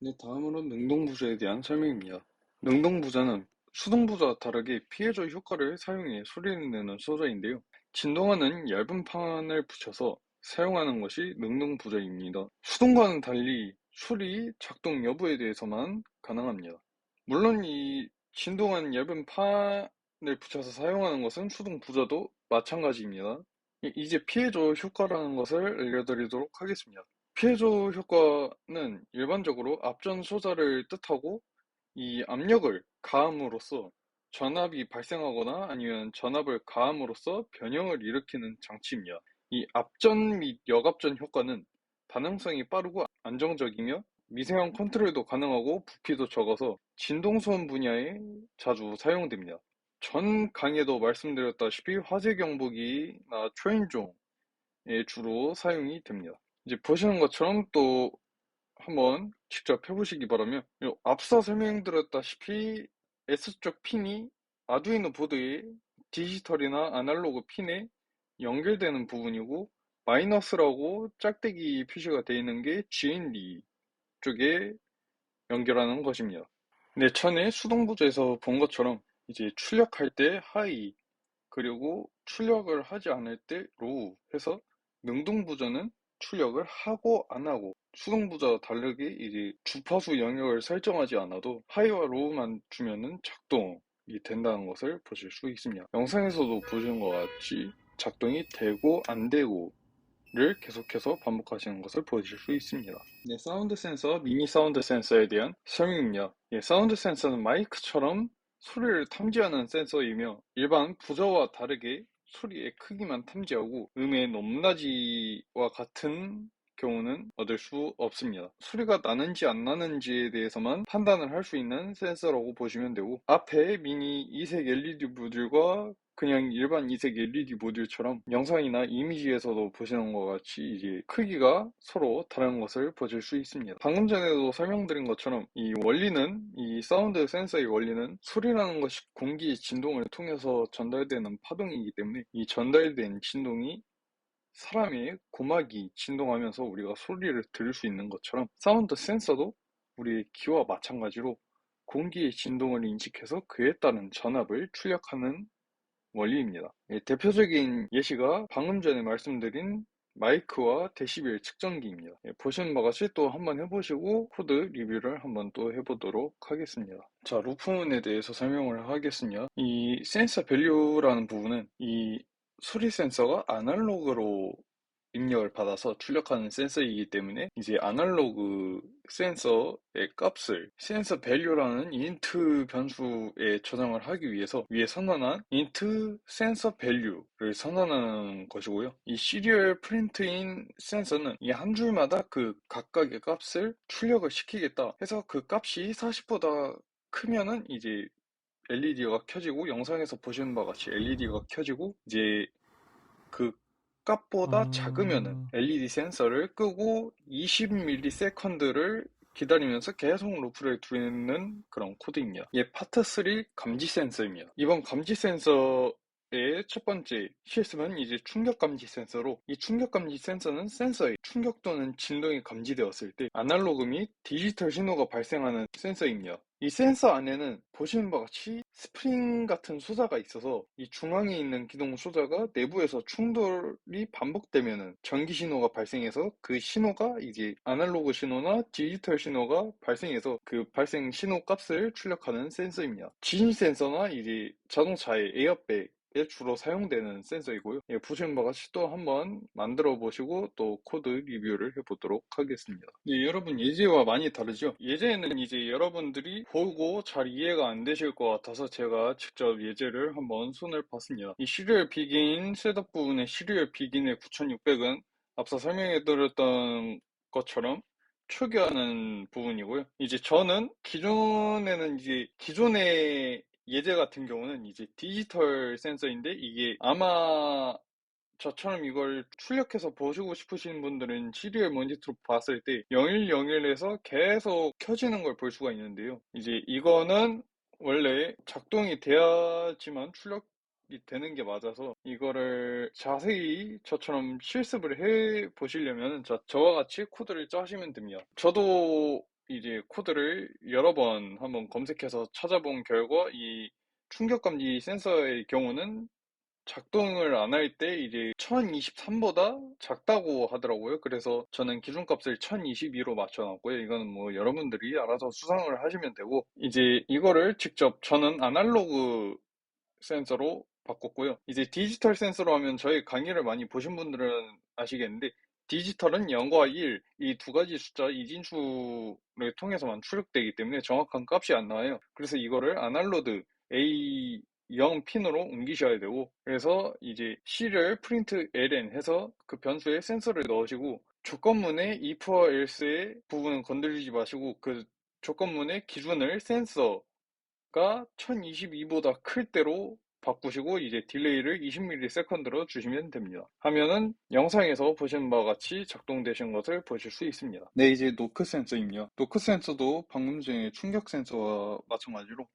네, 다음으로 능동부자에 대한 설명입니다. 능동부자는 수동부자와 다르게 피해조 효과를 사용해 소리를 내는 소자인데요. 진동하는 얇은 판을 붙여서 사용하는 것이 능동부자입니다. 수동과는 달리 소리 작동 여부에 대해서만 가능합니다. 물론 이 진동한 얇은 판을 붙여서 사용하는 것은 수동부자도 마찬가지입니다. 이제 피해조 효과라는 것을 알려드리도록 하겠습니다. 피해조 효과는 일반적으로 앞전 소자를 뜻하고 이 압력을 가함으로써 전압이 발생하거나 아니면 전압을 가함으로써 변형을 일으키는 장치입니다. 이 앞전 및 역압전 효과는 반응성이 빠르고 안정적이며 미세한 컨트롤도 가능하고 부피도 적어서 진동소음 분야에 자주 사용됩니다. 전 강의에도 말씀드렸다시피 화재 경보기나 초인종에 주로 사용이 됩니다. 이제 보시는 것처럼 또 한번 직접 해보시기 바라며, 앞서 설명드렸다시피 S쪽 핀이 아두이노 보드의 디지털이나 아날로그 핀에 연결되는 부분이고, 마이너스라고 짝대기 표시가 되어 있는 게 GND 쪽에 연결하는 것입니다. 네, 전에 수동부자에서 본 것처럼 이제 출력할 때 하이, 그리고 출력을 하지 않을 때 로우 해서 능동부자는 출력을 하고 안 하고 수동부자와 다르게 이제 주파수 영역을 설정하지 않아도 하이와 로우만 주면은 작동이 된다는 것을 보실 수 있습니다. 영상에서도 보시는 것 같이 작동이 되고 안 되고 를 계속해서 반복하시는 것을 보실 수 있습니다. 네, 사운드 센서, 미니 사운드 센서에 대한 설명입니다. 사운드 센서는 마이크처럼 소리를 탐지하는 센서이며 일반 부저와 다르게 소리의 크기만 탐지하고 음의 높낮이와 같은 경우는 얻을 수 없습니다. 소리가 나는지 안 나는지에 대해서만 판단을 할 수 있는 센서라고 보시면 되고, 앞에 미니 이색 LED 모듈과 그냥 일반 이색 LED 모듈처럼 영상이나 이미지에서도 보시는 것 같이 이제 크기가 서로 다른 것을 보실 수 있습니다. 방금 전에도 설명드린 것처럼 이 사운드 센서의 원리는 소리라는 것이 공기의 진동을 통해서 전달되는 파동이기 때문에 이 전달된 진동이 사람의 고막이 진동하면서 우리가 소리를 들을 수 있는 것처럼 사운드 센서도 우리의 귀와 마찬가지로 공기의 진동을 인식해서 그에 따른 전압을 출력하는 원리입니다. 대표적인 예시가 방금 전에 말씀드린 마이크와 데시벨 측정기입니다. 보시는 바와 같이 또 한번 해보시고 코드 리뷰를 한번 또 해보도록 하겠습니다. 자, 루프문에 대해서 설명을 하겠습니다. 이 센서 밸류라는 부분은 이 소리 센서가 아날로그로 입력을 받아서 출력하는 센서이기 때문에 이제 아날로그 센서의 값을 센서 밸류라는 인트 변수에 저장을 하기 위해서 위에 선언한 인트 센서 밸류를 선언하는 것이고요. 이 시리얼 프린트인 센서는 이 한 줄마다 그 각각의 값을 출력을 시키겠다 해서 그 값이 40보다 크면은 이제 LED가 켜지고, 영상에서 보시는 바와 같이 LED가 켜지고, 이제 그 값보다 작으면은 LED 센서를 끄고 20ms를 기다리면서 계속 루프를 두는 그런 코드입니다. 파트 3 감지 센서입니다. 이번 감지 센서의 첫 번째 실습은 이제 충격 감지 센서로, 이 충격 감지 센서는 센서의 충격 또는 진동이 감지되었을 때 아날로그 및 디지털 신호가 발생하는 센서입니다. 이 센서 안에는 보시는 바와 같이 스프링 같은 소자가 있어서 이 중앙에 있는 기동 소자가 내부에서 충돌이 반복되면은 전기 신호가 발생해서 그 신호가 이제 아날로그 신호나 디지털 신호가 발생해서 그 발생 신호 값을 출력하는 센서입니다. 지진 센서나 이제 자동차의 에어백에 주로 사용되는 센서이고요. 보시는 바와 같이 또 한번 만들어 보시고 또 코드 리뷰를 해보도록 하겠습니다. 여러분, 예제와 많이 다르죠? 예제는 이제 여러분들이 보고 잘 이해가 안 되실 것 같아서 제가 직접 예제를 한번 손을 봤습니다. 이 시리얼 비긴 셋업 부분의 시리얼 비긴의 9600은 앞서 설명해 드렸던 것처럼 초기화하는 부분이고요. 이제 저는 기존의 예제 같은 경우는 이제 디지털 센서인데, 이게 아마 저처럼 이걸 출력해서 보시고 싶으신 분들은 시리얼 모니터로 봤을 때 0101에서 계속 켜지는 걸 볼 수가 있는데요. 이제 이거는 원래 작동이 돼야지만 되는 게 맞아서 이거를 자세히 저처럼 실습을 해 보시려면 저와 같이 코드를 짜시면 됩니다. 저도 이제 코드를 여러 번 한번 검색해서 찾아본 결과 이 충격 감지 센서의 경우는 작동을 안 할 때 이제 1023보다 작다고 하더라고요. 그래서 저는 기준값을 1022로 맞춰놨고요. 이거는 뭐 여러분들이 알아서 수상을 하시면 되고, 이제 이거를 직접 저는 아날로그 센서로 바꿨고요. 이제 디지털 센서로 하면 저희 강의를 많이 보신 분들은 아시겠는데, 디지털은 0과 1, 이 두 가지 숫자 이진수를 통해서만 출력되기 때문에 정확한 값이 안 나와요. 그래서 이거를 아날로그 A0 핀으로 옮기셔야 되고, 그래서 이제 C를 프린트 ln 해서 그 변수에 센서를 넣으시고, 조건문의 if와 else의 부분은 건드리지 마시고, 그 조건문의 기준을 센서 가 1022보다 클 때로 바꾸시고 이제 딜레이를 20ms로 주시면 됩니다. 하면은 영상에서 보시는 바와 같이 작동되신 것을 보실 수 있습니다. 네, 이제 노크 센서입니다. 노크 센서도 방금 전에 충격 센서와 마찬가지로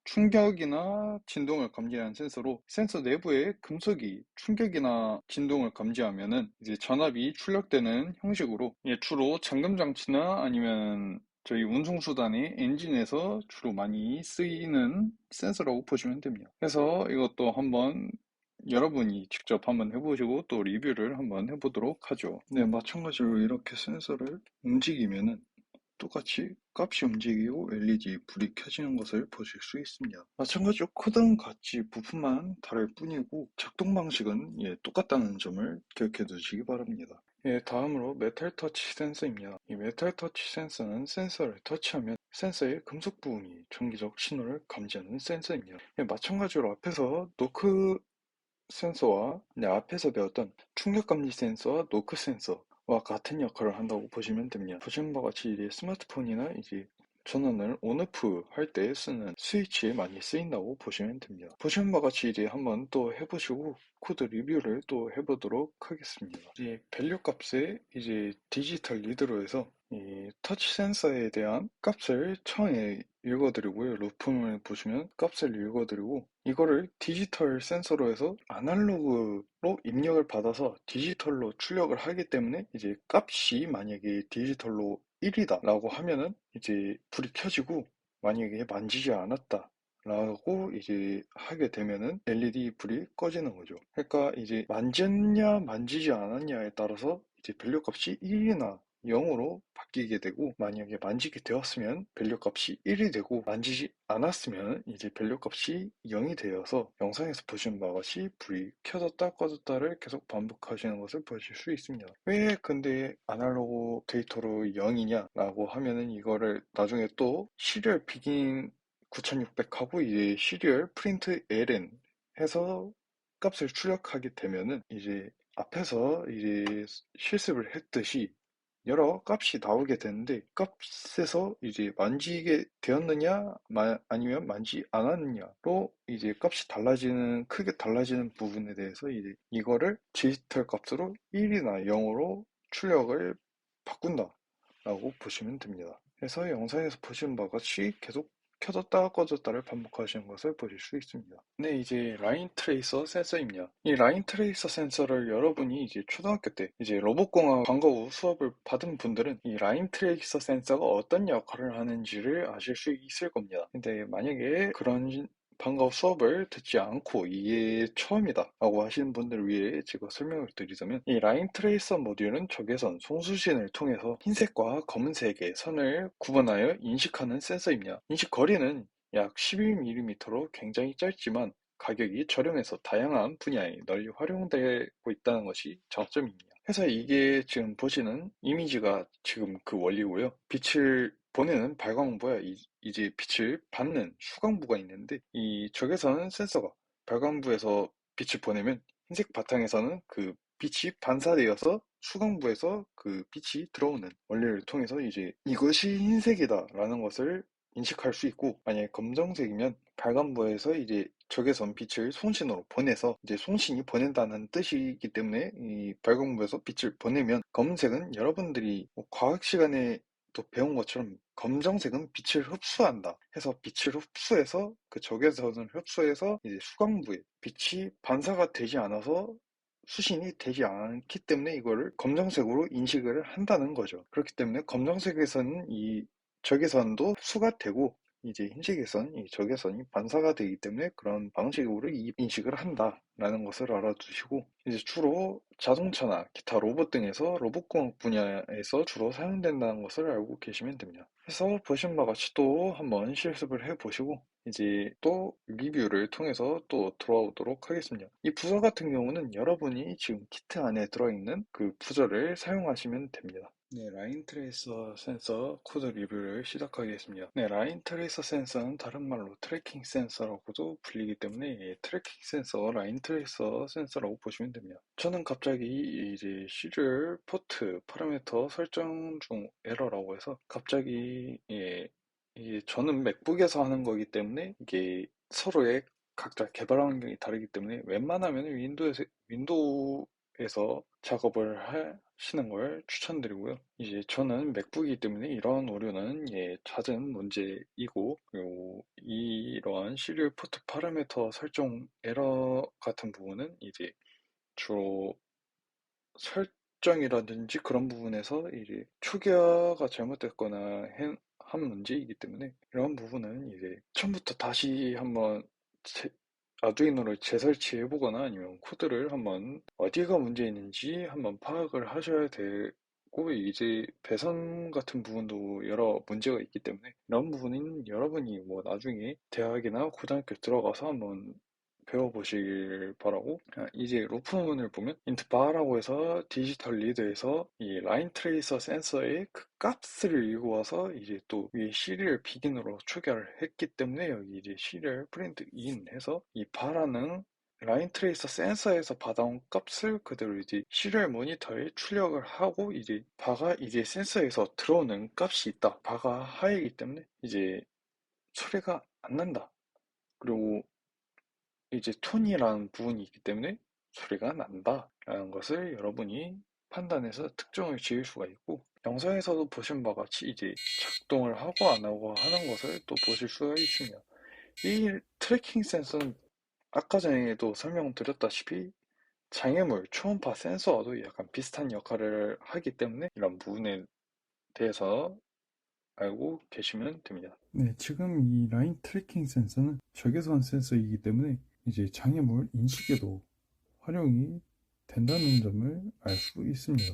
충격이나 진동을 감지하는 센서로 센서 내부에 금속이 충격이나 진동을 감지하면은 이제 전압이 출력되는 형식으로 주로 잠금 장치나 아니면 저희 운송수단의 엔진에서 주로 많이 쓰이는 센서라고 보시면 됩니다. 그래서 이것도 한번 여러분이 직접 한번 해보시고 또 리뷰를 한번 해보도록 하죠. 네, 마찬가지로 이렇게 센서를 움직이면은 똑같이 값이 움직이고 LED 불이 켜지는 것을 보실 수 있습니다. 마찬가지로 코드는 같이 부품만 다를 뿐이고 작동 방식은 똑같다는 점을 기억해 두시기 바랍니다. 다음으로 메탈 터치 센서입니다. 이 메탈 터치 센서는 센서를 터치하면 센서의 금속 부분이 전기적 신호를 감지하는 센서입니다. 마찬가지로 앞에서 노크 센서와 앞에서 배웠던 충격 감지 센서와 노크 센서와 같은 역할을 한다고 보시면 됩니다. 보시는 바와 같이 이제 스마트폰이나 이제 전원을 온오프 할 때 쓰는 스위치에 많이 쓰인다고 보시면 됩니다. 보시는 바와 같이 이제 한번 또 해보시고 코드 리뷰를 또 해보도록 하겠습니다. 이제 밸류 값에 이제 디지털 리드로 해서 이 터치 센서에 대한 값을 처음에 읽어드리고요. 루품을 보시면 값을 읽어드리고 이거를 디지털 센서로 해서 아날로그로 입력을 받아서 디지털로 출력을 하기 때문에 이제 값이 만약에 디지털로 1이다 라고 하면은 이제 불이 켜지고 만약에 만지지 않았다 라고 이제 하게 되면은 LED 불이 꺼지는 거죠. 그러니까 이제 만졌냐 만지지 않았냐에 따라서 이제 밸류 값이 1이나 0으로 바뀌게 되고 만약에 만지게 되었으면 밸류 값이 1이 되고 만지지 않았으면 이제 밸류 값이 0이 되어서 영상에서 보시는 바와 같이 불이 켜졌다 꺼졌다를 계속 반복하시는 것을 보실 수 있습니다. 왜 근데 아날로그 데이터로 0이냐 라고 하면은 이거를 나중에 또 시리얼 비긴 9600하고 이제 시리얼 프린트 ln 해서 값을 출력하게 되면은 이제 앞에서 이제 실습을 했듯이 여러 값이 나오게 되는데 값에서 이제 만지게 되었느냐 아니면 만지 않았느냐로 이제 값이 달라지는 크게 달라지는 부분에 대해서 이제 이거를 디지털 값으로 1이나 0으로 출력을 바꾼다라고 보시면 됩니다. 그래서 영상에서 보시는 바와 같이 계속 켜졌다 꺼졌다를 반복하시는 것을 보실 수 있습니다. 네, 이제 라인 트레이서 센서입니다. 이 라인 트레이서 센서를 여러분이 이제 초등학교 때 이제 로봇공학 방과 후 수업을 받은 분들은 이 라인 트레이서 센서가 어떤 역할을 하는지를 아실 수 있을 겁니다. 근데 만약에 그런 방과 후 수업을 듣지 않고 이게 처음이다 라고 하시는 분들을 위해 제가 설명을 드리자면 이 라인 트레이서 모듈은 적외선 송수신을 통해서 흰색과 검은색의 선을 구분하여 인식하는 센서입니다. 인식 거리는 약 11mm로 굉장히 짧지만 가격이 저렴해서 다양한 분야에 널리 활용되고 있다는 것이 장점입니다. 그래서 이게 지금 보시는 이미지가 지금 그 원리고요. 빛을 보내는 발광부와 이제 빛을 받는 수광부가 있는데 이 적외선 센서가 발광부에서 빛을 보내면 흰색 바탕에서는 그 빛이 반사되어서 수광부에서 그 빛이 들어오는 원리를 통해서 이제 이것이 흰색이다라는 것을 인식할 수 있고 만약에 검정색이면 발광부에서 이제 적외선 빛을 송신으로 보내서 이제 송신이 보낸다는 뜻이기 때문에 이 발광부에서 빛을 보내면 검은색은 여러분들이 뭐 과학 시간에 또 배운 것처럼 검정색은 빛을 흡수한다 해서 빛을 흡수해서 그 적외선을 흡수해서 이제 수광부에 빛이 반사가 되지 않아서 수신이 되지 않기 때문에 이거를 검정색으로 인식을 한다는 거죠. 그렇기 때문에 검정색에서는 이 적외선도 흡수가 되고 이제 흰색에선 이 적외선이 반사가 되기 때문에 그런 방식으로 인식을 한다라는 것을 알아두시고 이제 주로 자동차나 기타 로봇 등에서 로봇공학 분야에서 주로 사용된다는 것을 알고 계시면 됩니다. 그래서 보신 바와 같이 또 한번 실습을 해보시고 이제 또 리뷰를 통해서 또 돌아오도록 하겠습니다. 이 부서 같은 경우는 여러분이 지금 키트 안에 들어있는 그 부저를 사용하시면 됩니다. 네, 라인 트레이서 센서 코드 리뷰를 시작하겠습니다. 네, 라인 트레이서 센서는 다른 말로 트래킹 센서라고도 불리기 때문에 트래킹 센서, 라인 트레이서 센서라고 보시면 됩니다. 저는 갑자기 이제 시리얼 포트 파라미터 설정 중 에러라고 해서 갑자기 이게 저는 맥북에서 하는 거기 때문에 이게 서로의 각자 개발 환경이 다르기 때문에 웬만하면 윈도우에서 작업을 하시는 걸 추천드리고요. 이제 저는 맥북이기 때문에 이러한 오류는 잦은 문제이고 그리고 이러한 시리얼 포트 파라미터 설정 에러 같은 부분은 이제 주로 설정이라든지 그런 부분에서 이제 초기화가 잘못됐거나 한 문제이기 때문에 이런 부분은 이제 처음부터 다시 한번 아두이노를 재설치해 보거나 아니면 코드를 한번 어디가 문제 있는지 한번 파악을 하셔야 되고 이제 배선 같은 부분도 여러 문제가 있기 때문에 이런 부분은 여러분이 뭐 나중에 대학이나 고등학교 들어가서 한번 배워보시길 바라고 이제 로프문을 보면 인트바라고 해서 디지털 리드에서 이 라인 트레이서 센서의 그 값을 읽어와서 이제 또 위에 시리얼 비긴으로 초기화를 했기 때문에 여기 이제 시리얼 프린트 인 해서 이 바라는 라인 트레이서 센서에서 받아온 값을 그대로 이제 시리얼 모니터에 출력을 하고 이제 바가 이제 센서에서 들어오는 값이 있다. 바가 하이기 때문에 이제 소리가 안 난다. 그리고 이제 톤이라는 부분이 있기 때문에 소리가 난다라는 것을 여러분이 판단해서 특정을 지을 수가 있고 영상에서도 보신 바와 같이 이제 작동을 하고 안 하고 하는 것을 또 보실 수가 있습니다. 이 트래킹 센서는 아까 전에도 설명드렸다시피 장애물 초음파 센서와도 약간 비슷한 역할을 하기 때문에 이런 부분에 대해서 알고 계시면 됩니다. 네, 지금 이 라인 트래킹 센서는 적외선 센서이기 때문에 이제 장애물 인식에도 활용이 된다는 점을 알 수 있습니다.